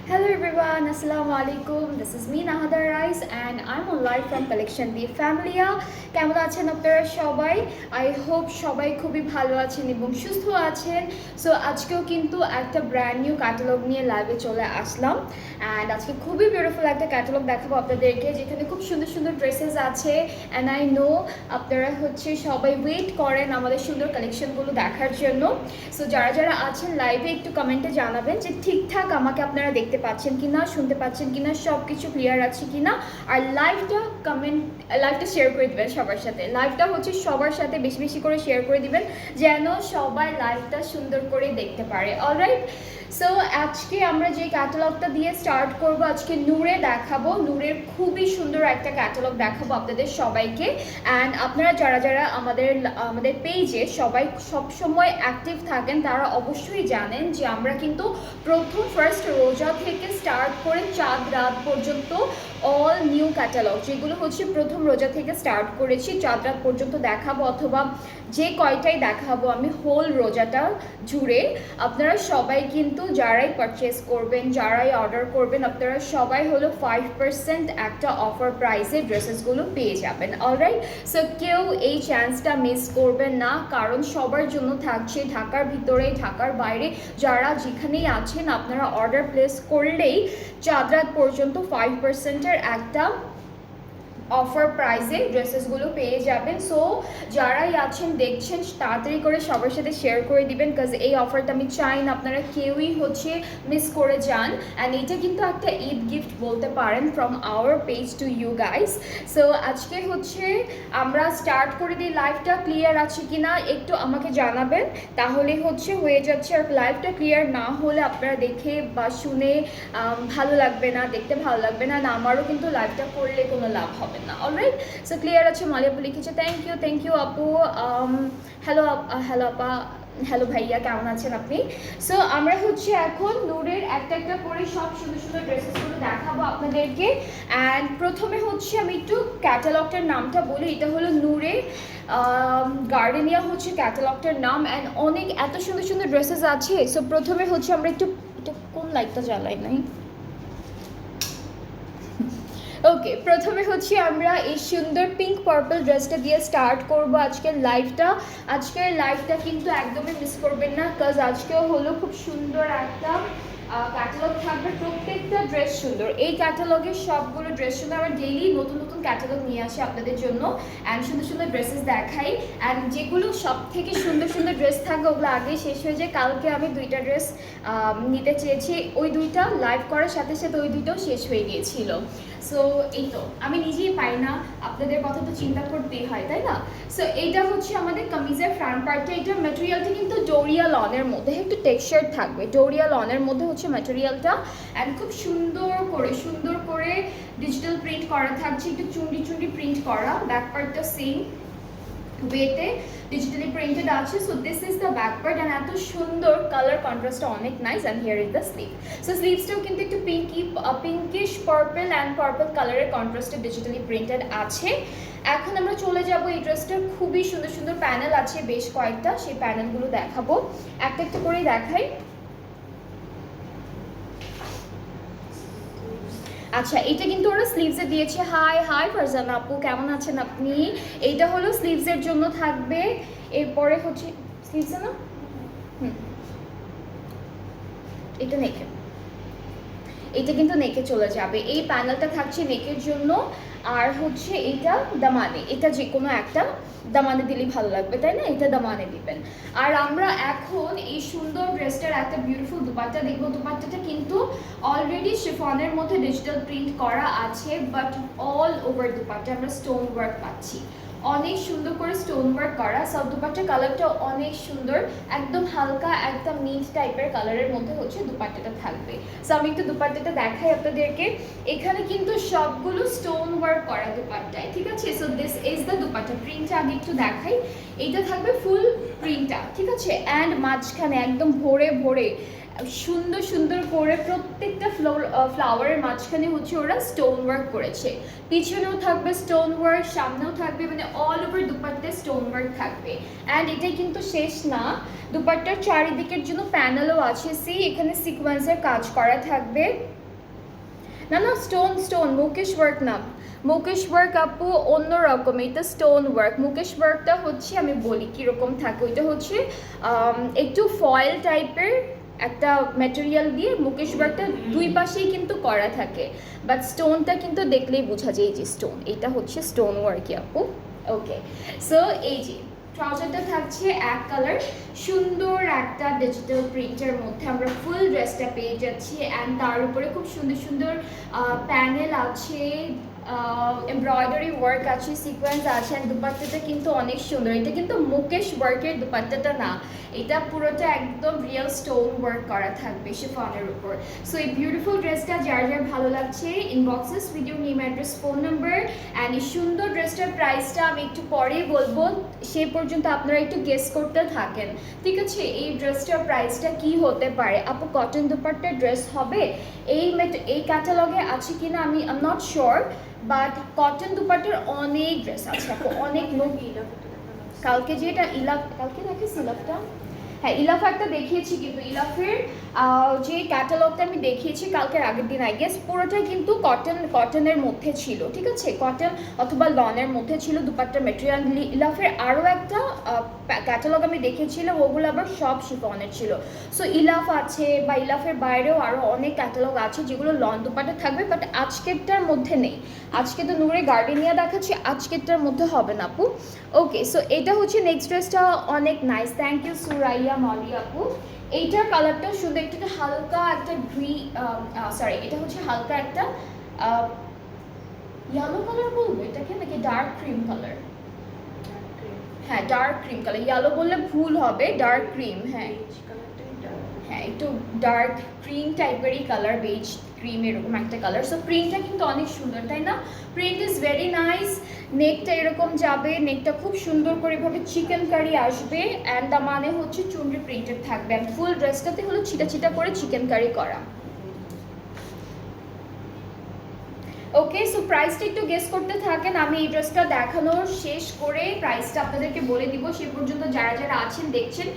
Hello everyone, Assalamu alaikum. This is me Nahada Rais and I'm on live from Collection the Familia. কেমন আছেন আপনারা সবাই? I hope সবাই খুবই ভালো আছেন এবং সুস্থ আছেন। সো আজকেও কিন্তু একটা ব্র্যান্ড নিউ ক্যাটালগ নিয়ে লাইভে চলে আসলাম অ্যান্ড আজকে খুবই বিউটিফুল একটা ক্যাটালগ দেখাবো আপনাদেরকে, যেখানে খুব সুন্দর সুন্দর ড্রেসেস আছে অ্যান্ড আই নো আপনারা সবাই ওয়েট করেন আমাদের সুন্দর কালেকশনগুলো দেখার জন্য। সো যারা যারা আছেন লাইভে একটু কমেন্টে জানাবেন যে ঠিকঠাক আমাকে আপনারা দেখতে পাচ্ছেন কিনা, শুনতে পাচ্ছেন কিনা, সব কিছু ক্লিয়ার আছে কিনা। আর লাইভটা শেয়ার করে দিবেন সবার সাথে। লাইভটা সবার সাথে বেশি বেশি করে শেয়ার করে দিবেন যেন সবাই লাইভটা সুন্দর করে দেখতে পারে। অলরাইট, সো আজকে আমরা যে ক্যাটালগটা দিয়ে স্টার্ট করব, আজকে নূরে দেখাবো। নূরের খুবই সুন্দর একটা ক্যাটালগ দেখাবো আপনাদের সবাইকে। অ্যান্ড আপনারা যারা যারা আমাদের পেজে সবাই সবসময় অ্যাক্টিভ থাকেন তারা অবশ্যই জানেন যে আমরা কিন্তু ফার্স্ট রোজা থেকে স্টার্ট করে চাঁদ রাত পর্যন্ত অল নিউ ক্যাটালগ যেগুলো প্রথম রোজা থেকে স্টার্ট করেছি চাঁদ রাত পর্যন্ত দেখাবো, অথবা যে কয়টাই দেখাবো আমি হোল রোজাটা জুড়ে। আপনারা সবাই কিন্তু যারাই পারচেস করবেন, যারাই অর্ডার করবেন, আপনারা সবাই 5% একটা অফার প্রাইসে ড্রেসেসগুলো পেয়ে যাবেন। অলরাইট, সো কেউ এই চান্সটা মিস করবেন না, কারণ সবার জন্য থাকছে ঢাকার ভিতরে, ঢাকার বাইরে, যারা যেখানেই আছেন আপনারা অর্ডার প্লেস করলেই চাঁদ রাত পর্যন্ত 5%-এর একটা অফার প্রাইসে ড্রেসেসগুলো পেয়ে যাবেন। সো যারাই আছেন দেখছেন তাড়াতাড়ি করে সবার সাথে শেয়ার করে দিবেন, কাজ এই অফারটা আমি চাই না আপনারা কেউই মিস করে যান। অ্যান্ড এটা কিন্তু একটা ঈদ গিফট বলতে পারেন from our page to you guys. So আজকে আমরা স্টার্ট করে দিই। লাইভটা ক্লিয়ার আছে কিনা একটু আমাকে জানাবেন, তাহলে হয়ে যাচ্ছে। আর লাইভটা ক্লিয়ার না হলে আপনারা দেখে বা শুনে ভালো লাগবে না, দেখতে ভালো লাগবে না, আমারও কিন্তু লাইভটা করলে কোনো লাভ হবে না। অলরাইট, সো ক্লিয়ার আছে। মালিয়াপু লিখেছে থ্যাংক ইউ আপু। হ্যালো আপা, হ্যালো ভাইয়া, কেমন আছেন আপনি? সো আমরা এখন নূরের একটা একটা করে সব সুন্দর সুন্দর ড্রেসেসগুলো দেখাবো আপনাদেরকে। অ্যান্ড প্রথমে আমি একটু ক্যাটালগটার নামটা বলি। এটা হলো নূরে গার্ডেনিয়া ক্যাটালগটার নাম। অ্যান্ড অনেক এত সুন্দর সুন্দর ড্রেসেস আছে। সো প্রথমে আমরা একটু, এটা কোন লাইটটা জ্বালাই নাই, ওকে। প্রথমে আমরা এই সুন্দর পিঙ্ক পার্পল ড্রেসটা দিয়ে স্টার্ট করব আজকের লাইভটা কিন্তু একদমই মিস করবেন না, কাজ আজকেও খুব সুন্দর একটা ক্যাটালগ থাকবে। প্রত্যেকটা ড্রেস সুন্দর, এই ক্যাটালগের সবগুলো ড্রেস সুন্দর। আমরা ডেইলি নতুন নতুন ক্যাটালগ নিয়ে আসি আপনাদের জন্য অ্যান্ড সুন্দর সুন্দর ড্রেসেস দেখাই। অ্যান্ড যেগুলো সব থেকে সুন্দর সুন্দর ড্রেস থাকবে ওগুলো আগেই শেষ হয়ে যায়। কালকে আমি 2টা ড্রেস নিতে চেয়েছি, ওই 2টা লাইভ করার সাথে সাথে ওই 2টাও শেষ হয়ে গিয়েছিল। সো এই তো, আমি নিজেই পাই না, আপনাদের কথা তো চিন্তা করতেই হয়, তাই না? সো এইটা আমাদের কামিজের ফ্রন্ট পার্টটা। এটার ম্যাটেরিয়ালটা কিন্তু ডোরিয়া লনের মধ্যে, একটু টেক্সচার থাকবে। ডোরিয়া লনের মধ্যে ম্যাটেরিয়ালটা। অ্যান্ড খুব সুন্দর করে ডিজিটাল প্রিন্ট করা থাকছে, একটু চুন্ডি প্রিন্ট করা। ব্যাক পার্টটা সেম ওয়েতে ডিজিটালি প্রিন্টেড আছে। So this is the back part. And এত সুন্দর কালার কন্ট্রাস্টটা অনেক nice. And here is the sleeve. So স্লিভসটাও কিন্তু একটু পিঙ্কিশ পার্পল অ্যান্ড পার্পল কালারের কন্ট্রাস্টে ডিজিটালি প্রিন্টেড আছে। এখন আমরা চলে যাব এই ড্রেসটার। খুবই সুন্দর সুন্দর প্যানেল আছে বেশ কয়েকটা, সেই প্যানেলগুলো দেখাবো, একটা একটা করেই দেখাই। আচ্ছা, এটা কিন্তু ওরা স্লিভসে দিয়েছে। হাই ফারজানা আপু, কেমন আছেন আপনি? এইটা স্লিভসের জন্য থাকবে। এরপরে স্লিভসে না, এটা নেকে, এটা কিন্তু নেকে চলে যাবে। এই প্যানেলটা থাকছে নেকের জন্য। আর এইটা দামানে, এটা যে কোনো একটা দামানে দিলেই ভালো লাগবে, তাই না? এটা দামানে দিবেন। আর আমরা এখন এই সুন্দর ড্রেসটার একটা বিউটিফুল দুপাট্টা দেখবো। দুপাট্টাটা কিন্তু অলরেডি শিফনের মধ্যে ডিজিটাল প্রিন্ট করা আছে, বাট অল ওভার দুপাট্টা আমরা স্টোন ওয়ার্ক পাচ্ছি, অনেক সুন্দর করে স্টোন ওয়ার্ক করা। সব দুপাট্টার কালারটা অনেক সুন্দর, একদম হালকা একটা মিন্ট টাইপের কালারের মধ্যে দুপাট্টাটা থাকবে। সো আমি একটু দুপাট্টাটা দেখাই আপনাদেরকে। এখানে কিন্তু সবগুলো স্টোন ওয়ার্ক করা দুপাট্টায়, ঠিক আছে? So this is the dupatta. প্রিন্টটা আগে একটু দেখাই। এইটা থাকবে ফুল প্রিন্টটা, ঠিক আছে? অ্যান্ড মাঝখানে একদম ভরে সুন্দর সুন্দর করে প্রত্যেকটা ফ্লাওয়ারের মাঝখানে হচ্ছে ওরা স্টোন ওয়ার্ক করেছে। পিছনেও থাকবে স্টোন ওয়ার্ক, সামনেও থাকবে, মানে অল ওভার দুপাট্টায় স্টোন ওয়ার্ক থাকবে। অ্যান্ড এটাই কিন্তু শেষ না, দুপাট্টার চারিদিকের জন্য প্যানেলও আছে। এখানে সিকোয়েন্সের কাজ করা থাকবে। না না, স্টোন মুকেশ ওয়ার্ক না, মুকেশ ওয়ার্ক আপু অন্যরকম, এটা স্টোন ওয়ার্ক। মুকেশ ওয়ার্কটা হচ্ছে আমি বলি কীরকম থাকে, ওইটা হচ্ছে একটু ফয়েল টাইপের একটা ম্যাটেরিয়াল দিয়ে মুকেশ ওয়ার্কটা দুই পাশেই কিন্তু করা থাকে, বাট স্টোনটা কিন্তু দেখলেই বোঝা যায় যে স্টোন, এটা হচ্ছে স্টোন ওয়ার্কই আপু। ওকে, সো এই যে ট্রাউজারটা থাকছে এক কালার, সুন্দর একটা ডিজিটাল প্রিন্টের মধ্যে আমরা ফুল ড্রেসটা পেয়ে যাচ্ছি। অ্যান্ড তার উপরে খুব সুন্দর সুন্দর প্যানেল আছে, এমব্রয়ডারি ওয়ার্ক আছে, সিকোয়েন্স আছে। অ্যান্ড দুপাট্টাটা কিন্তু অনেক সুন্দর, এটা কিন্তু মুকেশ ওয়ার্কের দুপাট্টাটা না, এটা পুরোটা একদম রিয়েল স্টোন ওয়ার্ক করা থাকবে শিফনের উপর। সো এই বিউটিফুল ড্রেসটা যার যার ভালো লাগছে inboxes video name address phone number. And এই সুন্দর ড্রেসটার প্রাইসটা আমি একটু পরেই বলবো, সেই পর্যন্ত আপনারা একটু গেস করতে থাকেন, ঠিক আছে? এই ড্রেসটার প্রাইসটা কি হতে পারে? আপু কটন দুপাট্টার ড্রেস হবে? এই ক্যাটালগে আছে কিনা আমি I am not sure, but cotton দুপাট্টার অনেক ড্রেস আছে আপু, অনেক লোক। কালকে যেটা কালকে দেখিস ইলাফটা, হ্যাঁ ইলাফ একটা দেখিয়েছি, কিন্তু ইলাফের যে ক্যাটালগটা আমি দেখিয়েছি কালকের আগের দিন আই গেস, পুরোটাই কিন্তু কটনের মধ্যে ছিল, ঠিক আছে? কটন অথবা লনের মধ্যে ছিল দুপাট্টার মেটেরিয়াল। ইলাফের আরও একটা ক্যাটালগ আমি দেখেছিলাম, ওগুলো আবার সব শিফনের ছিল। সো ইলাফ আছে, বা ইলাফের বাইরেও আরও অনেক ক্যাটালগ আছে যেগুলো লন দুপাট্টা থাকবে, বাট আজকেরটার মধ্যে নেই। আজকে তো নূরে গার্ডেনিয়া দেখাচ্ছি, আজকেরটার মধ্যে হবে না আপু। ওকে, সো এটা হচ্ছে নেক্সট ড্রেসটা, অনেক nice, thank you Suraiya Moli আপু। এইটার কালারটাও সুন্দর, একটু হালকা একটা এটা হচ্ছে হালকা একটা ইয়েলো কালার বলবো এটাকে, নাকি ডার্ক ক্রিম কালার? হ্যাঁ ডার্ক ক্রিম কালার, ইয়েলো বললে ভুল হবে, ডার্ক ক্রিম। হ্যাঁ হ্যাঁ, একটু ডার্ক ক্রিম টাইপেরই কালার, বেজ ক্রিম এরকম একটা কালার। সো প্রিন্টটা কিন্তু অনেক সুন্দর, তাই না? Print is very nice. নেকটা এরকম যাবে, নেকটা খুব সুন্দর করে এভাবে চিকেন কারি আসবে, অ্যান্ড দা মানে হচ্ছে চুনরি প্রিন্টেড থাকবে, অ্যান্ড ফুল ড্রেসটাতে হলো ছিটা ছিটা করে চিকেন কারি করা। ওকে, সো প্রাইসটা একটু গেস করতে থাকেন, আমি এই ড্রেসটা দেখানোর শেষ করে প্রাইসটা আপনাদেরকে বলে দিব। সে পর্যন্ত যারা যারা আছেন দেখছেন,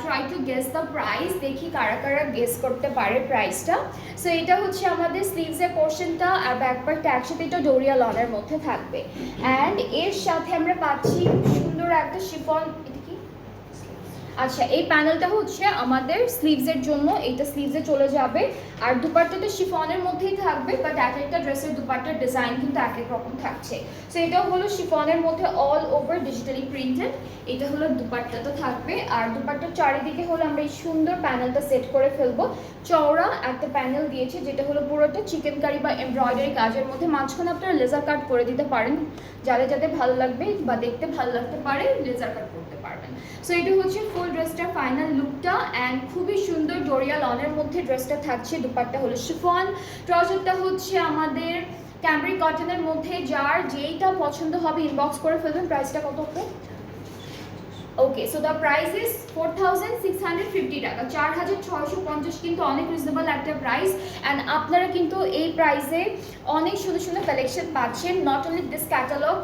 try to guess the price, দেখি কারা কারা গেস করতে পারে প্রাইসটা। সো এটা হচ্ছে আমাদের স্লিভসের পোর্শনটা, আর ব্যাকপার্টটা একসাথে এটা ডোরিয়া লনের মধ্যে থাকবে। অ্যান্ড এর সাথে আমরা পাচ্ছি খুব সুন্দর একটা শিফন। আচ্ছা, এই প্যানেলটা হচ্ছে আমাদের স্লিভসের জন্য, এইটা স্লিভসে চলে যাবে। আর দুপাট্টাটা শিফনের মধ্যেই থাকবে, বাট এক একটা ড্রেসের দুপাট্টার ডিজাইন কিন্তু এক এক রকম থাকছে। সো এটাও হলো শিফনের মধ্যে অল ওভার ডিজিটালি প্রিন্টেড, এটা হলো দুপাট্টাটা থাকবে। আর দুপাট্টার চারিদিকে হলো আমরা এই সুন্দর প্যানেলটা সেট করে ফেলবো, চওড়া একটা প্যানেল দিয়েছে, যেটা হলো পুরোটা চিকেন কারি বা এমব্রয়ডারি কাজের মধ্যে। মাঝখানে আপনারা লেজার কাট করে দিতে পারেন, যাদের যাদের ভালো লাগবে বা দেখতে ভালো লাগতে পারে লেজার কাট করতে পারবেন। সো এটা হচ্ছে ফুল ড্রেসটার ফাইনাল লুকটা, অ্যান্ড খুবই সুন্দর ডোরিয়া লনের মধ্যে ড্রেসটা থাকছে। দুপাট্টা হলো শিফন, ট্রাউজারটা হচ্ছে আমাদের ক্যামব্রিক কটনের মধ্যে। যার যেইটা পছন্দ হবে ইনবক্স করে ফেলবেন। প্রাইসটা কত হবে? ওকে, সো দ্য প্রাইস ইজ 4650 টাকা, 4650, কিন্তু অনেক রিজনেবল একটা প্রাইস। অ্যান্ড আপনারা কিন্তু এই প্রাইসে অনেক সুন্দর সুন্দর কালেকশন পাচ্ছেন। নট অনলি দিস ক্যাটালগ,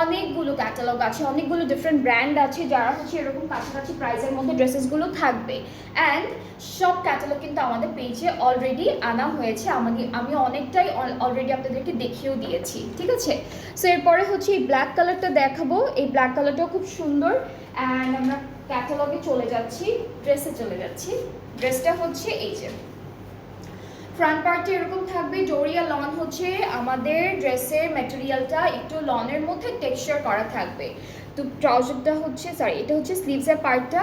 অনেকগুলো ক্যাটালগ আছে, অনেকগুলো ডিফারেন্ট ব্র্যান্ড আছে যারা হচ্ছে এরকম কাছাকাছি প্রাইসের মধ্যে ড্রেসেসগুলো থাকবে। অ্যান্ড সব ক্যাটালগ কিন্তু আমাদের পেজে অলরেডি আনা হয়েছে, আমি অনেকটাই অলরেডি আপনাদেরকে দেখিয়েও দিয়েছি, ঠিক আছে? সো এরপরে হচ্ছে এই ব্ল্যাক কালারটা দেখাবো, এই ব্ল্যাক কালারটাও খুব সুন্দর। অ্যান্ড আমরা ক্যাটালগে চলে যাচ্ছি, ড্রেসে চলে যাচ্ছি। ড্রেসটা হচ্ছে এই যে ফ্রন্ট পার্টে এরকম থাকবে, ডোরিয়া লন হচ্ছে আমাদের ড্রেসের ম্যাটেরিয়ালটা, একটু লনের মধ্যে টেক্সচার করা থাকবে। তো ট্রাউজারটা হচ্ছে এটা হচ্ছে স্লিভসের পার্টটা,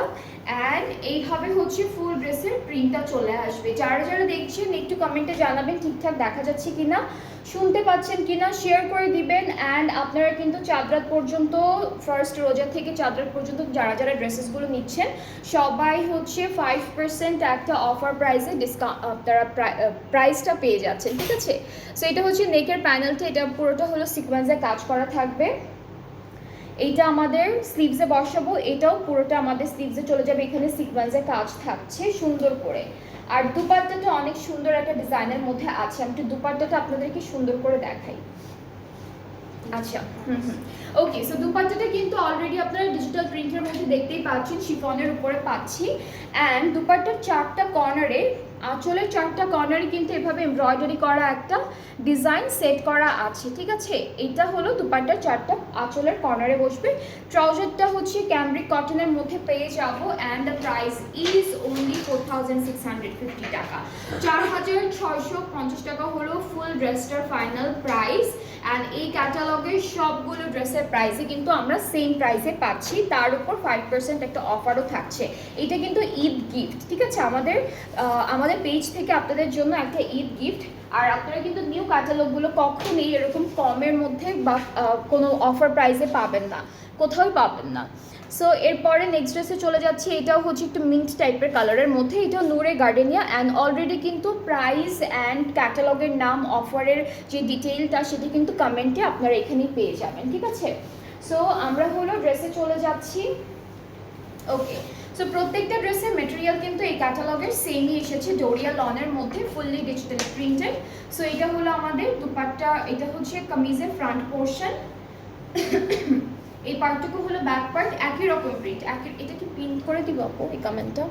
অ্যান্ড এইভাবে হচ্ছে ফুল ড্রেসের প্রিন্টটা চলে আসবে। যারা যারা দেখছেন একটু কমেন্টে জানাবেন ঠিকঠাক দেখা যাচ্ছে কিনা, শুনতে পাচ্ছেন কিনা, শেয়ার করে দিবেন। অ্যান্ড আপনারা কিন্তু চাঁদ রাত পর্যন্ত, ফার্স্ট রোজা থেকে চাঁদ রাত পর্যন্ত যারা যারা ড্রেসেসগুলো নিচ্ছেন সবাই হচ্ছে 5% একটা অফার প্রাইসে ডিসকাউন্ট আপনারা প্রাইসটা পেয়ে যাচ্ছেন, ঠিক আছে? সো এটা হচ্ছে নেকের প্যানেলটা, এটা পুরোটা হলো সিকোয়েন্সে কাজ করা থাকবে। এইটা আমাদের স্লিভসে বসাবো, এটাও পুরোটা আমাদের স্লিভসে চলে যাবে, এখানে সিকোয়েন্সে কাজ থাকছে সুন্দর করে। আর দুপাট্টাটা অনেক সুন্দর একটা ডিজাইনের মধ্যে আছে, আমি একটু দুপাট্টাটা আপনাদেরকে সুন্দর করে দেখাই। আচ্ছা ওকে, সো দুপাট্টাটা কিন্তু অলরেডি আপনারা ডিজিটাল প্রিন্টের মধ্যে দেখতেই পাচ্ছেন, শিফনের উপরে পাচ্ছি। অ্যান্ড দুপাট্টার 4টা কর্নারে, আঁচলের 4টা কর্নারে কিন্তু এভাবে এমব্রয়ডারি করা একটা ডিজাইন সেট করা আছে, ঠিক আছে। এটা হলো দুপাট্টার 4টা আঁচলের কর্নারে বসবে। ট্রাউজারটা হচ্ছে ক্যামব্রিক কটনের মধ্যে পেয়ে যাব, and the price is only 4650 টাকা। 4650 টাকা হলো ফুল ড্রেসটার ফাইনাল প্রাইস। অ্যান্ড এই ক্যাটালগের সবগুলো ড্রেসের প্রাইসে কিন্তু আমরা সেম প্রাইসে পাচ্ছি, তার উপর 5% একটা অফারও থাকছে। এটা কিন্তু ঈদ গিফট, ঠিক আছে, আমাদের পেজ থেকে আপনাদের জন্য একটা ঈদ গিফট। আর আপনারা কিন্তু নিউ ক্যাটালগুলো কখনোই এরকম কমের মধ্যে বা কোনো অফার প্রাইসে পাবেন না, কোথাও পাবেন না। সো এরপরে নেক্সট ড্রেসে চলে যাচ্ছি। এটাও হচ্ছে একটু মিন্ট টাইপের কালারের মধ্যে, এটাও নূরে গার্ডেনিয়া। অ্যান্ড অলরেডি কিন্তু প্রাইস অ্যান্ড ক্যাটালগের নাম, অফারের যে ডিটেইলটা, সেটি কিন্তু কমেন্টে আপনারা এখানেই পেয়ে যাবেন, ঠিক আছে। সো আমরা হলো ড্রেসে চলে যাচ্ছি। ওকে, সো প্রত্যেকটা ড্রেসের মেটেরিয়াল কিন্তু এই ক্যাটালগের সেমই এসেছে, ডোরিয়া লনের মধ্যে, ফুললি ডিজিটাল প্রিন্টেড। সো এটা হলো আমাদের দুপাট্টা, এটা হচ্ছে কামিজের ফ্রন্ট পোর্শন, এই পার্টটুকু হলো ব্যাক পার্ট, একই রকম প্রিন্ট। এটা কি প্রিন্ট করে দিব আপু এই কমেন্টটা?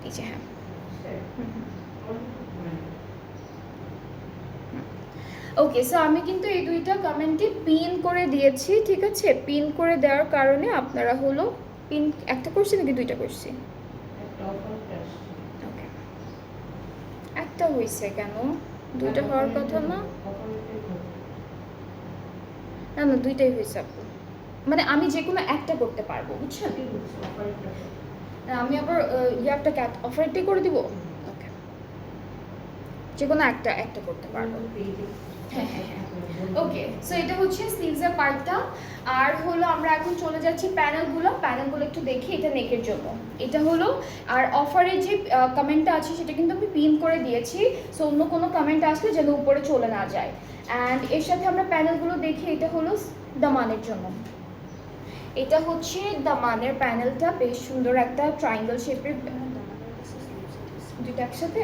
এই যে হ্যাঁ, ওকে। সো আমি কিন্তু এই দুইটা কমেন্টে পিন করে দিয়েছি, ঠিক আছে। পিন করে দেওয়ার কারণে আপনারা হলো পিন একটা করছি নাকি দুইটা করছি? ওকে, একটা হয়েছে কেন? দুইটা হওয়ার কথা না? না না, দুইটাই হয়েছে আপু, মানে আমি যে কোনো একটা করতে পারবো, বুঝছেন। আমি আবার একটা অফারটাই করে দিব। ওকে, যে কোনো একটা করতে পারবো। হ্যাঁ হ্যাঁ হ্যাঁ, ওকে। সো এটা হচ্ছে স্লিভসের পার্টটা। আর হলো আমরা এখন চলে যাচ্ছি প্যানেলগুলো একটু দেখি। এটা নেকের জন্য এটা হলো। আর অফারের যে কমেন্টটা আছে সেটা কিন্তু আমি পিন করে দিয়েছি, সো অন্য কোনো কমেন্ট আসলে যেন উপরে চলে না যায়। অ্যান্ড এর সাথে আমরা প্যানেলগুলো দেখি। এটা হলো দামানের জন্য, এটা হচ্ছে দামানের প্যানেলটা, বেশ সুন্দর একটা ট্রায়াঙ্গেল শেপের, দুইটা একসাথে।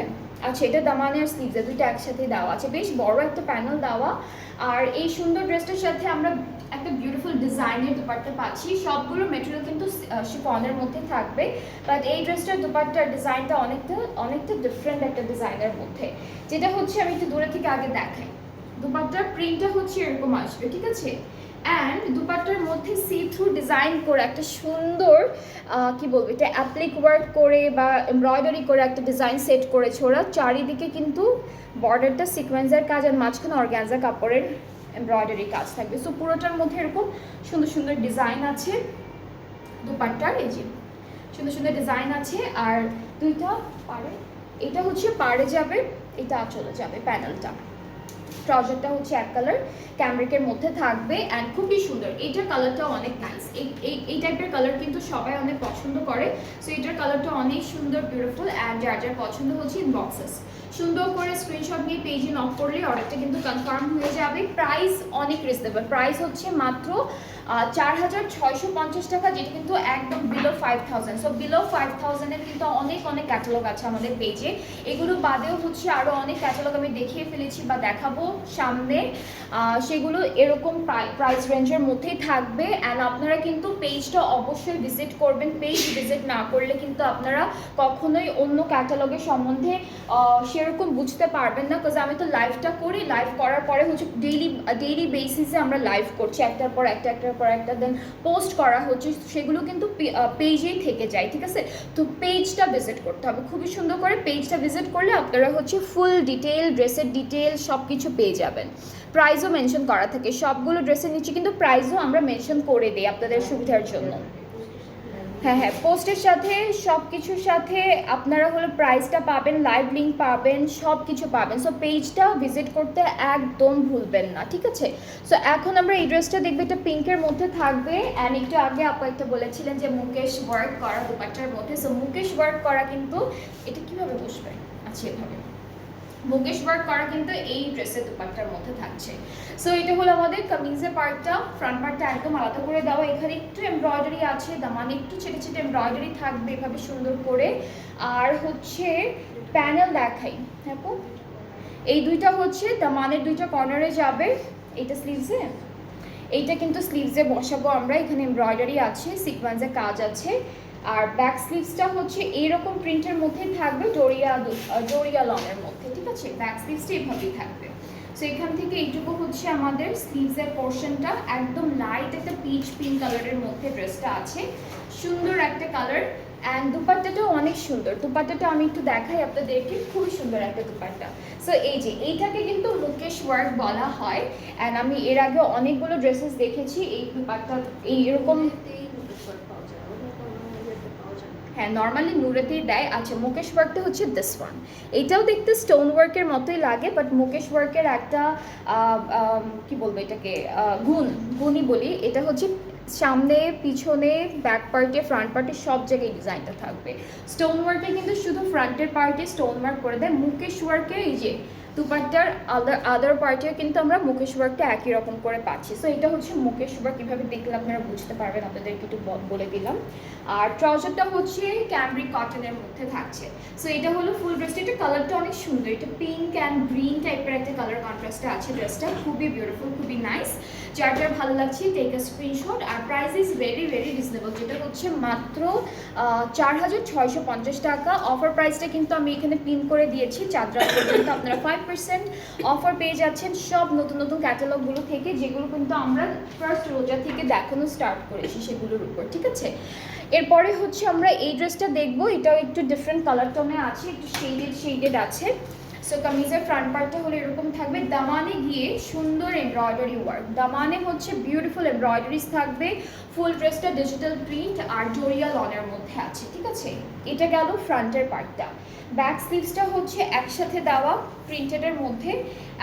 আচ্ছা, এটা দামানের স্লিভসে দুইটা একসাথে দেওয়া আছে, বেশ বড় একটা প্যানেল দেওয়া। আর এই সুন্দর ড্রেসটার সাথে আমরা একটা বিউটিফুল ডিজাইনের দুপাট্টা পাচ্ছি। সবগুলো মেটেরিয়াল কিন্তু শিফনের মধ্যে থাকবে, বাট এই ড্রেসটার দুপাট্টার ডিজাইনটা অনেকটা ডিফারেন্ট একটা ডিজাইনের মধ্যে, যেটা হচ্ছে আমি একটু দূরে থেকে আগে দেখাই। দুপাট্টার প্রিন্টটা হচ্ছে এরকম আসবে, ঠিক আছে। অ্যান্ড দুপাট্টার মধ্যে সি থ্রু ডিজাইন করে একটা সুন্দর কি বলবো, এটা অ্যাপ্লিক ওয়ার্ক করে বা এমব্রয়ডারি করে একটা ডিজাইন সেট করেছে ওরা। চারিদিকে কিন্তু বর্ডারটা সিকোয়েন্সের কাজ, আর মাঝখানে অর্গানজা কাপড়ের এমব্রয়ডারি কাজ থাকবে। সো পুরোটার মধ্যে এরকম সুন্দর সুন্দর ডিজাইন আছে দুপাট্টার, এই যে সুন্দর সুন্দর ডিজাইন আছে। আর দুইটা পাড়ে, এটা হচ্ছে পাড়ে যাবে, এটা চলে যাবে প্যানেলটা। ট্রাউজারটা হচ্ছে এক কালার ক্যামব্রিকের মধ্যে থাকবে, অ্যান্ড খুবই সুন্দর। এইটার কালারটাও অনেক নাইস, এই টাইপের কালার কিন্তু সবাই অনেক পছন্দ করে। সো এটার কালারটা অনেক সুন্দর, বিউটিফুল। অ্যান্ড যার যার পছন্দ হচ্ছে ইনবক্সেস সুন্দর করে স্ক্রিনশট নিয়ে পেজে নক করলে অর্ডারটা কিন্তু কনফার্ম হয়ে যাবে। প্রাইস অনেক রিজনেবল, প্রাইস হচ্ছে মাত্র 4650 টাকা, যেটা কিন্তু একদম বিলো 5000। সো বিলো 5000-এর কিন্তু অনেক ক্যাটালগ আছে আমাদের পেজে। এগুলো বাদেও হচ্ছে আরও অনেক ক্যাটালগ আমি দেখিয়ে ফেলেছি বা দেখাবো সামনে, সেগুলো এরকম প্রাইস রেঞ্জের মধ্যেই থাকবে। অ্যান্ড আপনারা কিন্তু পেজটা অবশ্যই ভিজিট করবেন, পেজ ভিজিট না করলে কিন্তু আপনারা কখনোই অন্য ক্যাটালগের সম্বন্ধে সেরকম বুঝতে পারবেন না। বিকজ আমি তো লাইভটা করি, লাইভ করার পরে হচ্ছে ডেইলি বেসিসে আমরা লাইভ করছি, একটার পর একটা দেন পোস্ট করা হচ্ছে, সেগুলো কিন্তু পেজেই থেকে যায়, ঠিক আছে। তো পেজটা ভিজিট করতে হবে, খুবই সুন্দর করে পেজটা ভিজিট করলে আপনারা হচ্ছে ফুল ডিটেল, ড্রেসের ডিটেল সব কিছু পেয়ে যাবেন। প্রাইসও মেনশন করা থাকে, সবগুলো ড্রেসের নিচে কিন্তু প্রাইসও আমরা মেনশন করে দিই আপনাদের সুবিধার জন্য। হ্যাঁ, পোস্টের সাথে সব কিছুর সাথে আপনারা হলো প্রাইসটা পাবেন, লাইভ লিঙ্ক পাবেন, সব কিছু পাবেন। সো পেজটা ভিজিট করতে একদম ভুলবেন না, ঠিক আছে। সো এখন আমরা এই ড্রেসটা দেখবো, এটা পিঙ্কের মধ্যে থাকবে। অ্যান্ড একটু আগে আপু একটা বলেছিলেন যে মুকেশ ওয়ার্ক করা দুপাট্টার মধ্যে। সো মুকেশ ওয়ার্ক করা কিন্তু এটা কিভাবে বসবে, আচ্ছা এভাবে মুকেশ ওয়ার্ক করা কিন্তু এই ড্রেসের দুপাট্টার মধ্যে থাকছে। সো এটা হলো আমাদের কামিজের পার্টটা, ফ্রন্ট পার্টটা একদম আলাদা করে দেওয়া। এখানে একটু এমব্রয়ডারি আছে, দামানে একটু ছেটে ছেটে এমব্রয়ডারি থাকবে এভাবে সুন্দর করে। আর হচ্ছে প্যানেল দেখাই, হ্যাঁ এই দুইটা হচ্ছে দামানের দুইটা কর্নারে যাবে। এটা স্লিভসে, এইটা কিন্তু স্লিভসে বসাবো আমরা। এখানে এমব্রয়ডারি আছে, সিকোয়েন্সের কাজ আছে। আর ব্যাক স্লিভসটা হচ্ছে এইরকম প্রিন্টের মধ্যে থাকবে, ডোরিয়া লনের মধ্যে, ঠিক আছে। ব্যাক স্লিভসটা এভাবেই থাকবে। সো এখান থেকে এইটুকু হচ্ছে আমাদের স্লিভসের পোর্শনটা। একদম লাইট একটা পিচ পিঙ্ক কালারের মধ্যে ড্রেসটা আছে, সুন্দর একটা কালার। অ্যান্ড দুপাট্টাটাও অনেক সুন্দর। দুপাট্টাটা আমি একটু দেখাই আপনাদেরকে, খুবই সুন্দর একটা দুপাট্টা। সো এই যে এইটাকে কিন্তু মুকেশ ওয়ার্ক বলা হয়। অ্যান্ড আমি এর আগে অনেকগুলো ড্রেসেস দেখেছি এই দুপাট্টা এইরকম, হ্যাঁ নর্মালি নুরেতেই দেয়। আচ্ছা, মুকেশ ওয়ার্কটা হচ্ছে দিস ওয়ান। এটাও দেখতে স্টোন ওয়ার্কের মতোই লাগে, বাট মুকেশ ওয়ার্কের একটা কি বলবো এটাকে, গুণই বলি। এটা হচ্ছে সামনে পিছনে ব্যাক পার্টে ফ্রন্ট পার্টে সব জায়গায় ডিজাইনটা থাকবে। স্টোন ওয়ার্কে কিন্তু শুধু ফ্রন্টের পার্টে স্টোন ওয়ার্ক করে দেয়। মুকেশ ওয়ার্কে এই যে দুপাট্টার আদার পার্টিও কিন্তু আমরা মুকেশ ওয়ার্কটা একই রকম করে পাচ্ছি। সো এটা হচ্ছে মুকেশ ওয়ার্ক, কীভাবে দেখলে আপনারা বুঝতে পারবেন, আপনাদেরকে একটু বলে দিলাম। আর ট্রাউজারটা হচ্ছে ক্যামব্রিক কটনের মধ্যে থাকছে। সো এটা হলো ফুল ড্রেসটা। এটা কালারটা অনেক সুন্দর, এটা পিঙ্ক অ্যান্ড গ্রিন টাইপের একটা কালার কন্ট্রাস্টে আছে ড্রেসটা। খুবই বিউটিফুল, খুবই নাইস। যার যার ভালো লাগছে টেক আ স্ক্রিনশট। আর price is very very reasonable, যেটা হচ্ছে মাত্র 4650 টাকা। অফার প্রাইসটা কিন্তু আমি এখানে পিন করে দিয়েছি। চাঁদরা পর্যন্ত আপনারা 5% অফার পেয়ে যাচ্ছেন সব নতুন নতুন ক্যাটালগুলো থেকে, যেগুলো কিন্তু আমরা ফার্স্ট রোজা থেকে দেখানো স্টার্ট করেছি সেগুলোর উপর, ঠিক আছে। এরপরে হচ্ছে আমরা এই ড্রেসটা দেখবো। এটাও একটু ডিফারেন্ট কালার টোনে আছে, একটু শেডেড আছে। সো কামিজের ফ্রন্ট পার্টটা হলো এরকম থাকবে, দামানে গিয়ে সুন্দর এমব্রয়ডারি ওয়ার্ক। দামানে হচ্ছে বিউটিফুল এমব্রয়ডারিজ থাকবে। ফুল ড্রেসটা ডিজিটাল প্রিন্ট আর ডোরিয়া লনের মধ্যে আছে, ঠিক আছে। এটা গেল ফ্রন্টের পার্টটা। ব্যাক স্লিভসটা হচ্ছে একসাথে দেওয়া প্রিন্টেডের মধ্যে।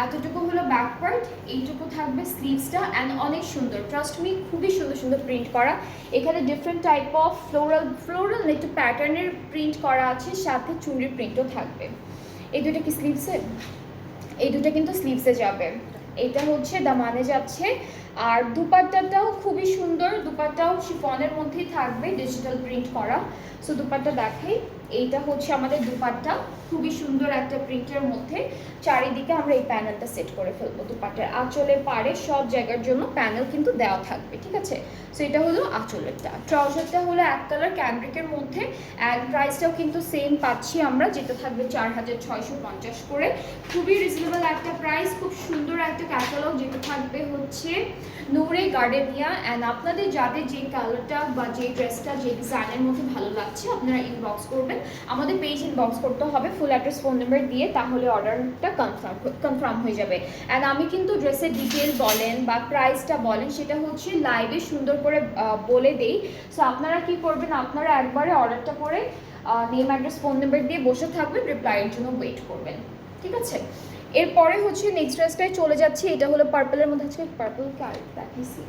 এতটুকু হলো ব্যাক পার্ট, এইটুকু থাকবে স্লিভসটা। অ্যান্ড অনেক সুন্দর, ট্রাস্ট মি, খুবই সুন্দর সুন্দর প্রিন্ট করা। এখানে ডিফারেন্ট টাইপ অফ ফ্লোরাল একটু প্যাটার্নের প্রিন্ট করা আছে, সাথে চুনরি প্রিন্টও থাকবে। এই দুটো কি স্লিভসে? এই দুটো কিন্তু স্লিভসে যাবে। এটা হচ্ছে দামানে যাচ্ছে। আর দুপাট্টাটাও খুবই সুন্দর, দুপাট্টাও শিফনের মধ্যেই থাকবে, ডিজিটাল প্রিন্ট করা। সো দুপাট্টা দেখাই, এইটা হচ্ছে আমাদের দুপাট্টা, খুবই সুন্দর একটা প্রিন্টের মধ্যে। চারিদিকে আমরা এই প্যানেলটা সেট করে ফেলবো। দুপাট্টার আঁচলের পাড়ে সব জায়গার জন্য প্যানেল কিন্তু দেওয়া থাকবে, ঠিক আছে। সো এটা হলো আঁচলেরটা। ট্রাউজারটা হলো এক কালার ক্যামব্রিকের মধ্যে। অ্যান্ড প্রাইসটাও কিন্তু সেম পাচ্ছি আমরা, যেটা থাকবে 4650 করে। খুবই রিজনেবল একটা প্রাইস, খুব সুন্দর একটা ক্যাটালগ, যেটা থাকবে হচ্ছে নূরে গার্ডেনিয়া। অ্যান্ড আপনাদের যাদের যে কালারটা বা যে ড্রেসটা যে ডিজাইনের মধ্যে ভালো লাগছে, আপনারা ইনবক্স করবেন। আমাদের পেজ ইনবক্স করতে হবে ফুল অ্যাড্রেস, ফোন নাম্বার দিয়ে, তাহলে অর্ডারটা কনফার্ম হয়ে যাবে। অ্যান্ড আমি কিন্তু ড্রেসের ডিটেল বলেন বা প্রাইসটা বলেন, সেটা হচ্ছে লাইভে সুন্দর করে বলে দেই। সো আপনারা কি করবেন, আপনারা একবারে অর্ডারটা করে নেম অ্যাড্রেস ফোন নাম্বার দিয়ে বসে থাকবেন, রিপ্লাইয়ের জন্য ওয়েট করবেন, ঠিক আছে। এরপরে হচ্ছে নেক্সট ড্রেসটায় চলে যাচ্ছি। এটা হলো পার্পলের মধ্যে, আজকে পার্পল দেখিয়েছি,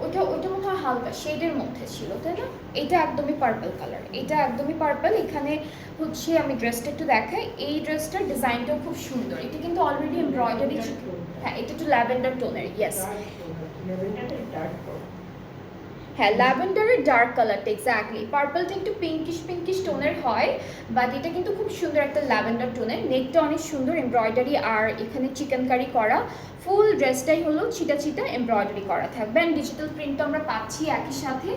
ওইটা মনে হয় হালকা শেডের মধ্যে ছিল, তাই না? এটা একদমই পার্পল কালার, এটা একদমই পার্পল। এখানে হচ্ছে আমি ড্রেসটা একটু দেখাই। এই ড্রেসটার ডিজাইনটাও খুব সুন্দর। এটা কিন্তু অলরেডি এমব্রয়ডারি, হ্যাঁ এটা একটু ল্যাভেন্ডার টোনের, ইয়েস হ্যাঁ ল্যাভেন্ডারের ডার্ক কালারটা, এক্স্যাক্টলি। পার্পলটা একটু পিঙ্কিশ টোনের হয়, বাট এটা কিন্তু খুব সুন্দর একটা ল্যাভেন্ডার টোনের। নেকটা অনেক সুন্দর এমব্রয়ডারি, আর এখানে চিকেনকারি করা। ফুল ড্রেসটাই হলো ছিটা এমব্রয়ডারি করা থাকবে। অ্যান্ড ডিজিটাল প্রিন্টটা আমরা পাচ্ছি একই সাথে।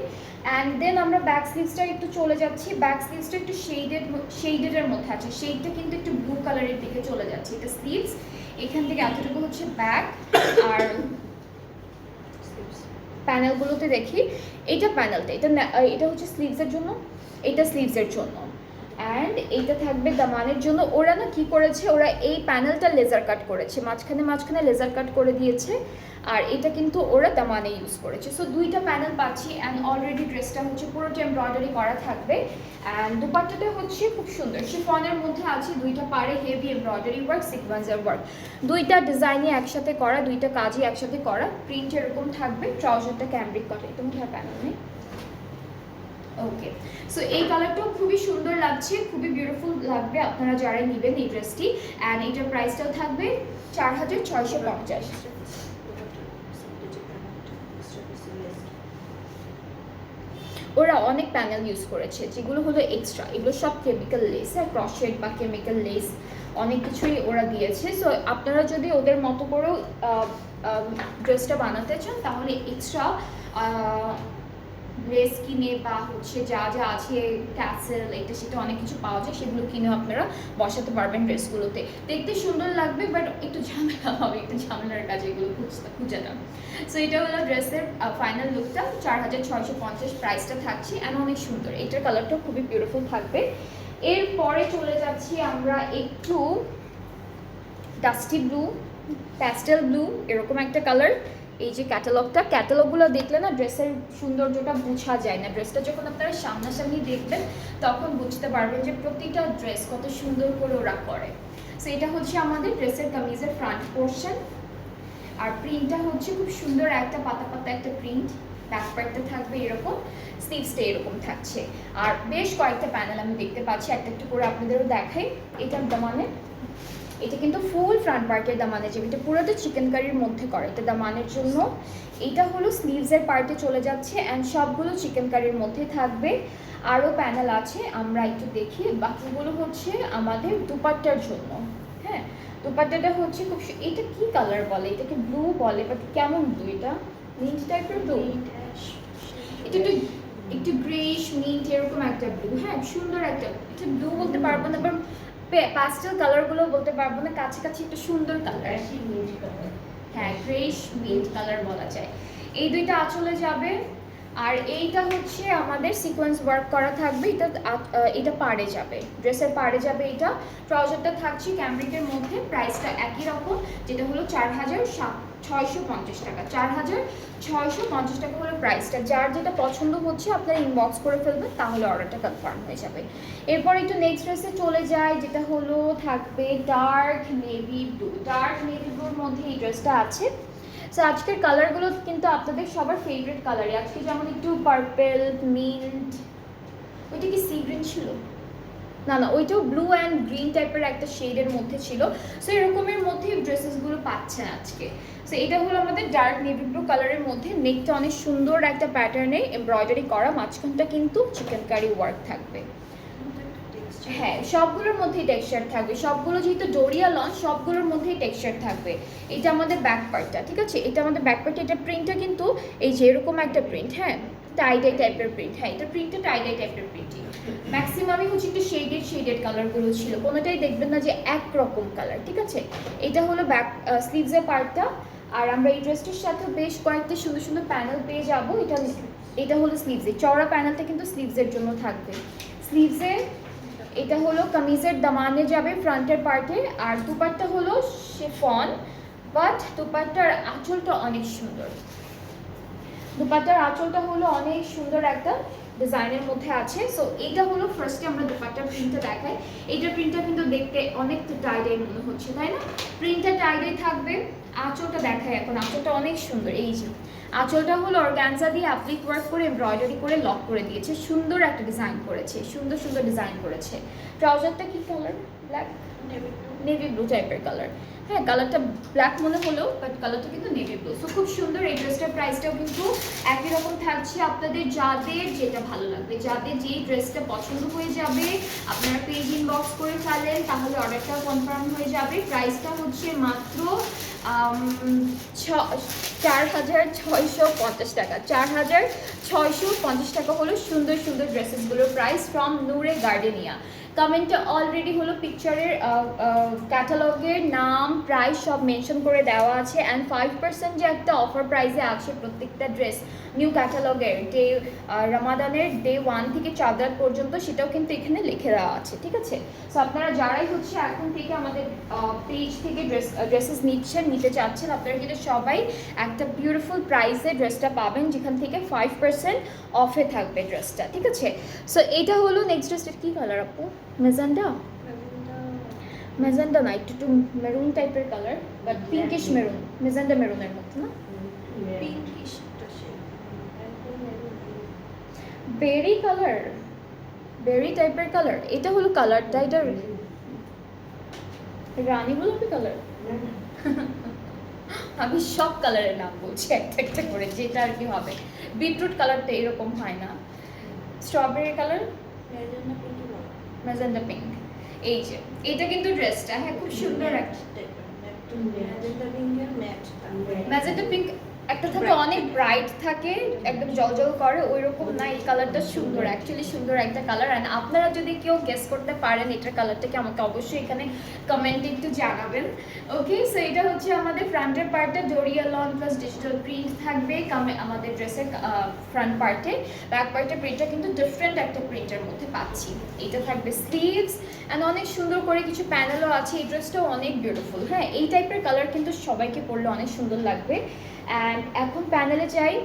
অ্যান্ড দেন আমরা ব্যাক স্লিভসটা একটু চলে যাচ্ছি। ব্যাক স্লিভসটা একটু শেডের মধ্যে আছে, শেডটা কিন্তু একটু ব্লু কালারের দিকে চলে যাচ্ছে। এটা স্লিভস, এখান থেকে এতটুকু হচ্ছে ব্যাক। আর প্যানেলগুলোতে দেখি, এইটা প্যানেলটা, এটা হচ্ছে স্লিভসের জন্য, এটা স্লিভসের জন্য। অ্যান্ড এইটা থাকবে দামানের জন্য। ওরা না কি করেছে, ওরা এই প্যানেলটা লেজার কাট করেছে, মাঝখানে লেজার কাট করে দিয়েছে। আর এটা কিন্তু ওরা দামানে ইউজ করেছে। সো দুইটা প্যানেল পাচ্ছি। অ্যান্ড অলরেডি ড্রেসটা হচ্ছে পুরোটা এমব্রয়ডারি করা থাকবে। অ্যান্ড দুপাট্টাটা হচ্ছে খুব সুন্দর শিফনের মধ্যে আছে, দুইটা পাড়ে হেভি এমব্রয়ডারি ওয়ার্ক, সিকোয়েন্সের ওয়ার্ক, দুইটা ডিজাইনে একসাথে করা, দুইটা কাজই একসাথে করা। প্রিন্ট এরকম থাকবে। ট্রাউজারটা ক্যামব্রিক কটন, এটা মধ্যে প্যানেল নেই, ওকে, সো এই কালারটাও খুবই সুন্দর লাগছে, খুবই বিউটিফুল লাগবে আপনারা যারা নেবেন এই ড্রেসটি। অ্যান্ড এটার প্রাইসটাও থাকবে 4650। ওরা অনেক প্যানেল ইউজ করেছে যেগুলো হলো এক্সট্রা, এগুলো সব কেমিক্যাল লেস, হ্যাঁ, ক্রশেড বা কেমিক্যাল লেস অনেক কিছুই ওরা দিয়েছে। সো আপনারা যদি ওদের মতো করেও ড্রেসটা বানাতে চান তাহলে এক্সট্রা লেস কিনে বা হচ্ছে যা যা আছে ট্যাসেল এটা সেটা অনেক কিছু পাওয়া যায়, সেগুলো কিনেও আপনারা বসাতে পারবেন ড্রেসগুলোতে। দেখতে সুন্দর লাগবে বাট একটু ঝামেলা হবে, একটু ঝামেলার কাজ এগুলো খুঁজাটা। সো এটা হলো ড্রেসের ফাইনাল লুকটা, 4650 প্রাইসটা থাকছে অ্যান্ড অনেক সুন্দর। এটার কালারটাও খুবই বিউটিফুল থাকবে। এরপরে চলে যাচ্ছি আমরা একটু ডাস্টি ব্লু, প্যাস্টেল ব্লু এরকম একটা কালার। এই যে ক্যাটালগুলো দেখলে না ড্রেসের সৌন্দর্যটা বোঝা যায় না, ড্রেসটা যখন আপনারা সামনাসামনি দেখবেন তখন বুঝতে পারবেন যে প্রতিটা ড্রেস কত সুন্দর করে ওরা করে। সো এটা হচ্ছে আমাদের ড্রেসের কামিজের ফ্রন্ট পোর্শন, আর প্রিন্টটা হচ্ছে খুব সুন্দর একটা পাতা পাতা একটা প্রিন্ট, ব্যাক পার্টটা থাকবে এরকম, স্লিভসটা এরকম থাকছে। আর বেশ কয়েকটা প্যানেল আমি দেখতে পাচ্ছি, একটা একটা করে আপনাদেরও দেখাই। এটার দামানে, এটা কিন্তু ফুল ফ্রন্ট পার্টের দামানে, যেটা পুরোটা চিকেন কারির মধ্যে করে এটা দামানের জন্য। এটা হলো স্লিভসের পার্টে চলে যাচ্ছে অ্যান্ড সবগুলো চিকেন কারির মধ্যে থাকবে। আরও প্যানেল আছে আমরা একটু দেখি, বাকিগুলো হচ্ছে আমাদের দুপাট্টার জন্য। হ্যাঁ, দুপাট্টাটা হচ্ছে খুব এটা কি কালার বলে, এটাকে ব্লু বলে, বাট কেমন ব্লু, এটা মিন্ট টাইপের ব্লু, এটা একটু একটু গ্রেইশ মিন্ট এরকম একটা ব্লু। হ্যাঁ, সুন্দর একটা, এটা ব্লু বলতে পারবো না, বাট প্যাস্টেল কালারগুলো বলতে পারবো না, কাছাকাছি একটা সুন্দর কালার। হ্যাঁ, গ্রেইশ মিন্ট কালার বলা যায়। এই দুইটা আঁচলে যাবে, আর এইটা হচ্ছে আমাদের সিকোয়েন্স ওয়ার্ক করা থাকবে, এটা পাড়ে যাবে, ড্রেসের পাড়ে যাবে। এটা ট্রাউজারটা থাকছে ক্যামব্রিকের মধ্যে, প্রাইসটা একই রকম, যেটা হলো 4650 টাকা। 4650 টাকা হলো প্রাইসটা। যার যেটা পছন্দ হচ্ছে আপনারা ইনবক্স করে ফেলবেন, তাহলে অর্ডারটা কনফার্ম হয়ে যাবে। এরপর একটু নেক্সট ড্রেসে চলে যায়, যেটা হলো থাকবে dark navy blue. Dark navy ব্লুর মধ্যে এই ড্রেসটা আছে। সো আজকের কালারগুলো কিন্তু আপনাদের সবার ফেভারিট কালারই। আজকে যেমন একটু পার্পেল, মিন্ট, ওইটা কি সি গ্রিন ছিল না, না ওইটাও ব্লু অ্যান্ড গ্রিন টাইপের একটা শেডের মধ্যে ছিল। সো এরকমের মধ্যে ড্রেসেসগুলো পাচ্ছেন আজকে। সো এটা হলো আমাদের ডার্ক নেভি ব্লু কালারের মধ্যে, নেকটা অনেক সুন্দর একটা প্যাটার্নে এমব্রয়ডারি করা, মাঝখানটা কিন্তু চিকেন কারি ওয়ার্ক থাকবে। হ্যাঁ, সবগুলোর মধ্যেই টেক্সচার থাকবে, সবগুলো যেহেতু ডোরিয়া লন সবগুলোর মধ্যেই টেক্সচার থাকবে। এটা আমাদের ব্যাক পার্টটা, ঠিক আছে, এটা আমাদের ব্যাক পার্ট। এটা প্রিন্টটা কিন্তু এই যে এরকম একটা প্রিন্ট, হ্যাঁ, টাইডাই টাইপের প্রিন্ট। হ্যাঁ, এটা প্রিন্টটা টাইডাই টাইপের প্রিন্টই, ম্যাক্সিমামই হচ্ছে একটু শেডেড কালারগুলো ছিল, কোনোটাই দেখবেন না যে একরকম কালার, ঠিক আছে। এটা হলো ব্যাক স্লিভসের পার্টটা। আর আমরা এই ড্রেসটির সাথে বেশ কয়েকটা সুন্দর সুন্দর প্যানেল পেয়ে যাবো। এটা হলো স্লিভসে, চওড়া প্যানেলটা কিন্তু স্লিভসের জন্য থাকবে। স্লিভসে এটা হলো কামিজের দামানে যাবে ফ্রন্টের পার্টে, আর দুপাট্টা হলো শিফন, বাট দুপাট্টার আঁচলটা অনেক সুন্দর। দুপাট্টার আঁচলটা হলো অনেক সুন্দর একটা ডিজাইনের মধ্যে আছে। সো এটা হলো ফার্স্টে আমরা দুপাট্টার প্রিন্টটা দেখাই। এইটার প্রিন্টটা কিন্তু দেখতে অনেকটা টাইডাই মনে হচ্ছে, তাই না? প্রিন্টটা টাইডাই থাকবে। আঁচলটা দেখায় এখন, আঁচলটা অনেক সুন্দর। এই যে আঁচলটা হলো অর্গানজা দিয়ে অ্যাপ্লিক ওয়ার্ক করে এমব্রয়ডারি করে লক করে দিয়েছে, সুন্দর একটা ডিজাইন করেছে, সুন্দর সুন্দর ডিজাইন করেছে। ট্রাউজারটা কি কালার? ব্ল্যাক, নেভি ব্লু টাইপের কালার। হ্যাঁ, কালারটা ব্ল্যাক মনে হলেও বাট কালারটা কিন্তু নেভি ব্লু। সো খুব সুন্দর। এই ড্রেসটার প্রাইসটাও কিন্তু একই রকম থাকছে। আপনাদের যাদের যেটা ভালো লাগবে, যাদের যেই ড্রেসটা পছন্দ হয়ে যাবে, আপনারা পেজ ইনবক্স করে ফেলেন, তাহলে অর্ডারটাও কনফার্ম হয়ে যাবে। প্রাইসটা হচ্ছে মাত্র 4650 টাকা। 4650 টাকা হলো সুন্দর সুন্দর ড্রেসেসগুলোর প্রাইস ফ্রম নূরে গার্ডেনিয়া। কমেন্টে অলরেডি হলো পিকচারের ক্যাটালগের নাম প্রাইস সব মেনশন করে দেওয়া আছে। অ্যান্ড 5% যে একটা অফার প্রাইসে আছে প্রত্যেকটা ড্রেস নিউ ক্যাটালগের, ডে রমাদানের ডে 1 থেকে চাঁদরাত পর্যন্ত, সেটাও কিন্তু এখানে লিখে দেওয়া আছে, ঠিক আছে। সো আপনারা যারাই হচ্ছে এখন থেকে আমাদের পেজ থেকে ড্রেসেস নিতে চাচ্ছেন, আপনারা কিন্তু সবাই একটা বিউটিফুল প্রাইসে ড্রেসটা পাবেন, যেখান থেকে 5% অফে থাকবে ড্রেসটা, ঠিক আছে। সো এটা হলো নেক্সট ড্রেসটার কি কালার আপু? মেজেন্ডা না, একটু মেরুন টাইপের colour, but pinkish maroon, magenta মেরুনের মতো না, বেরি কালার, বেরি টাইপের কালার, এটা হলো কালারটা, এটা রানী গোলাপি কালার। আমি সব কালারের নাম বলছি একটা একটা করে, যেটা আর কি হবে। বিটরুট কালারটা এরকম হয় না। Strawberry colour, magenta pink. এই যে এটা কিন্তু ড্রেসটা, হ্যাঁ খুব সুন্দর একটা ম্যাজেন্টা পিঙ্ক। একটা থাকে অনেক ব্রাইট থাকে, একদম জলজল করে, ওই রকম না। এই কালারটা সুন্দর, অ্যাকচুয়ালি সুন্দর একটা কালার। অ্যান্ড আপনারা যদি কেউ গেস করতে পারেন এটার কালারটাকে, আমাকে অবশ্যই এখানে কমেন্টে একটু জানাবেন। ওকে, সো এটা হচ্ছে আমাদের ফ্রন্টের পার্টটা, doria lawn plus digital print থাকবে আমাদের ড্রেসের ফ্রন্ট পার্টে। ব্যাক পার্টের প্রিন্টটা কিন্তু ডিফারেন্ট একটা প্রিন্টের মধ্যে পাচ্ছি। এটা থাকবে স্লিভস অ্যান্ড অনেক সুন্দর করে কিছু প্যানেলও আছে। এই ড্রেসটাও অনেক বিউটিফুল। হ্যাঁ, এই টাইপের কালার কিন্তু সবাইকে পরলে অনেক সুন্দর লাগবে। অ্যান্ড এখন প্যানেলে যাই।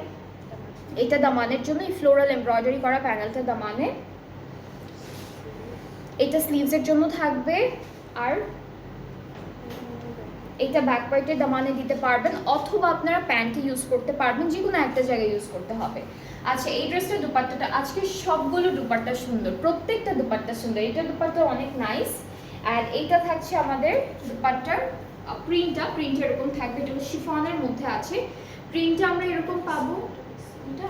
এটা দামানের জন্য এই ফ্লোরাল এমব্রয়ডারি করা প্যানেলটা দামানে। এটা স্লিভসের জন্য থাকবে, আর এটা ব্যাক পার্টের দামানে দিতে পারবেন, অথবা আপনারা প্যান্টে ইউজ করতে পারবেন, যে কোনো একটা জায়গায় ইউজ করতে হবে। আচ্ছা, এই ড্রেসটার দুপাট্টাটা, আজকে সবগুলো দুপাট্টা সুন্দর, প্রত্যেকটা দুপাট্টা সুন্দর। এটা দুপাট্টা অনেক নাইস। আর এইটা থাকছে আমাদের দুপাট্টার প্রিন্টটা এরকম থাকবে। এটা শিফনের মধ্যে আছে, প্রিন্টটা আমরা এরকম পাবো। এটা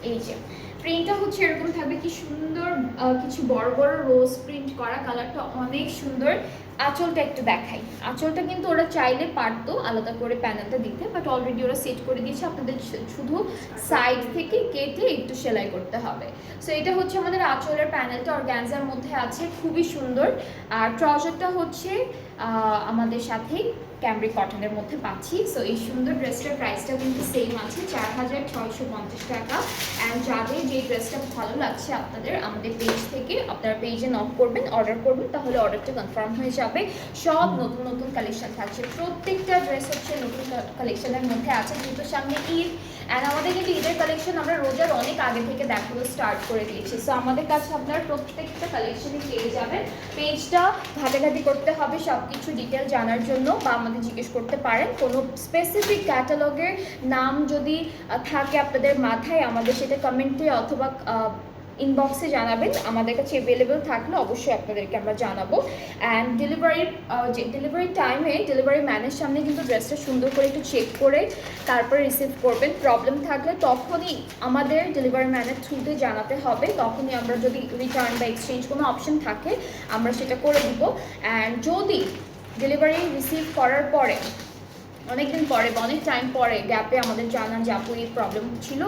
এই যে প্রিন্টটা হচ্ছে এরকম থাকবে, কি সুন্দর কিছু বড় বড় রোজ প্রিন্ট করা, কালারটা অনেক সুন্দর। আঁচলটা একটু দেখাই। আঁচলটা কিন্তু ওরা চাইলে পারতো আলাদা করে প্যানেলটা দিতে, বাট অলরেডি ওরা সেট করে দিয়েছে, আপনাদের শুধু সাইড থেকে কেটে একটু সেলাই করতে হবে। সো এটা হচ্ছে আমাদের আঁচলের প্যানেলটা, অর্গানজার মধ্যে আছে, খুবই সুন্দর। আর ট্রাউজারটা হচ্ছে আমাদের সাথেই ক্যামব্রিক কটনের মধ্যে পাচ্ছি। সো এই সুন্দর ড্রেসটার প্রাইসটা কিন্তু সেম আছে, 4650 টাকা। অ্যান্ড যাদের যে ড্রেসটা ভালো লাগছে আপনাদের, আমাদের পেজ থেকে আপনারা পেজে নক করবেন, অর্ডার করবেন, তাহলে অর্ডারটা কনফার্ম হয়ে যাবে। সব নতুন নতুন কালেকশন থাকছে, প্রত্যেকটা ড্রেস হচ্ছে নতুন কালেকশনের মধ্যে আছে, যেহেতু সামনে ঈদ। অ্যান্ড আমাদের কিন্তু ঈদের কালেকশন আমরা রোজার অনেক আগে থেকে দেখানো স্টার্ট করে দিয়েছি। সো আমাদের কাছে আপনারা প্রত্যেকটা কালেকশনই পেয়ে যাবেন। পেজটা ঘাটাঘাটি করতে হবে সব কিছু ডিটেল জানার জন্য, বা আমাদের জিজ্ঞেস করতে পারেন। কোনো স্পেসিফিক ক্যাটালগের নাম যদি থাকে আপনাদের মাথায়, আমাদের সেটা কমেন্টে অথবা ইনবক্সে জানাবেন। আমাদের কাছে অ্যাভেলেবেল থাকলে অবশ্যই আপনাদেরকে আমরা জানাবো। অ্যান্ড ডেলিভারি টাইমে ডেলিভারি ম্যানের সামনে কিন্তু ড্রেসটা সুন্দর করে একটু চেক করে তারপরে রিসিভ করবেন। প্রবলেম থাকলে তখনই আমাদের ডেলিভারি ম্যানের থ্রুতে জানাতে হবে, তখনই আমরা যদি রিটার্ন বা এক্সচেঞ্জ কোনো অপশন থাকে আমরা সেটা করে দিব। অ্যান্ড যদি ডেলিভারি রিসিভ করার পরে অনেকদিন পরে বা অনেক টাইম পরে গ্যাপে আমাদের জানান যে আপু এই প্রবলেম ছিল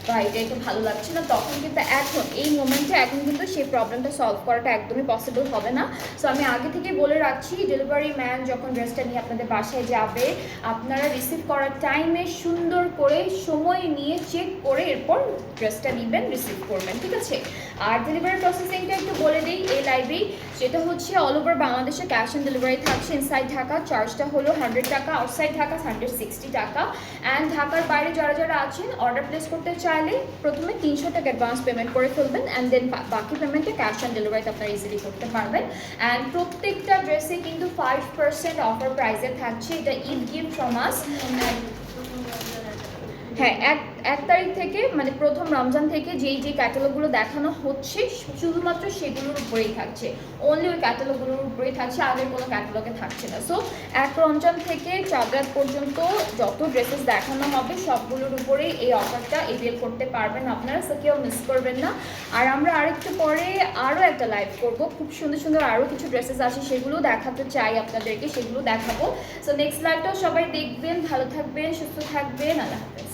বা এটা একটু ভালো লাগছে না, তখন কিন্তু এখন এই মোমেন্টে এখন কিন্তু সেই প্রবলেমটা সলভ করাটা একদমই পসিবল হবে না। সো আমি আগে থেকে বলে রাখছি, ডেলিভারি ম্যান যখন ড্রেসটা নিয়ে আপনাদের বাসায় যাবে, আপনারা রিসিভ করার টাইমে সুন্দর করে সময় নিয়ে চেক করে এরপর ড্রেসটা নেবেন, রিসিভ করবেন, ঠিক আছে? আর ডেলিভারি প্রসেসিংটা একটু বলে দিই এই লাইভেই, সেটা হচ্ছে অল ওভার বাংলাদেশে ক্যাশ অন ডেলিভারি থাকছে। ইনসাইড ঢাকা চার্জটা হলো 100 টাকা, আউটসাইড ঢাকা 160 টাকা। অ্যান্ড ঢাকার বাইরে যারা যারা আছেন, অর্ডার প্লেস করতে চাইলে প্রথমে 300 টাকা অ্যাডভান্স পেমেন্ট করে ফেলবেন, অ্যান্ড দেন বাকি পেমেন্টটা ক্যাশ অন ডেলিভারিতে আপনারা ইজিলি করতে পারবেন। অ্যান্ড প্রত্যেকটা ড্রেসে কিন্তু 5% অফার প্রাইসে থাকছে, এটা ঈদ গিফট ফ্রম আস। হ্যাঁ, এক তারিখ থেকে, মানে প্রথম রমজান থেকে যেই ক্যাটালগুলো দেখানো হচ্ছে শুধুমাত্র সেগুলোর উপরেই থাকছে, অনলি ওই ক্যাটালগুলোর উপরেই থাকছে, আগের কোনো ক্যাটালগে থাকছে না। সো 1 রমজান থেকে 4 রাত পর্যন্ত যত ড্রেসেস দেখানো হবে সবগুলোর উপরেই এই অফারটা এভেল করতে পারবেন আপনারা, সো কেউ মিস করবেন না। আর আমরা আরেকটু পরে আরও একটা লাইভ করব, খুব সুন্দর সুন্দর আরও কিছু ড্রেসেস আছে, সেগুলো দেখাতে চাই আপনাদেরকে, সেগুলো দেখাবো। সো নেক্সট লাইভটাও সবাই দেখবেন, ভালো থাকবেন, সুস্থ থাকবেন, আল্লাহ হাফেজ।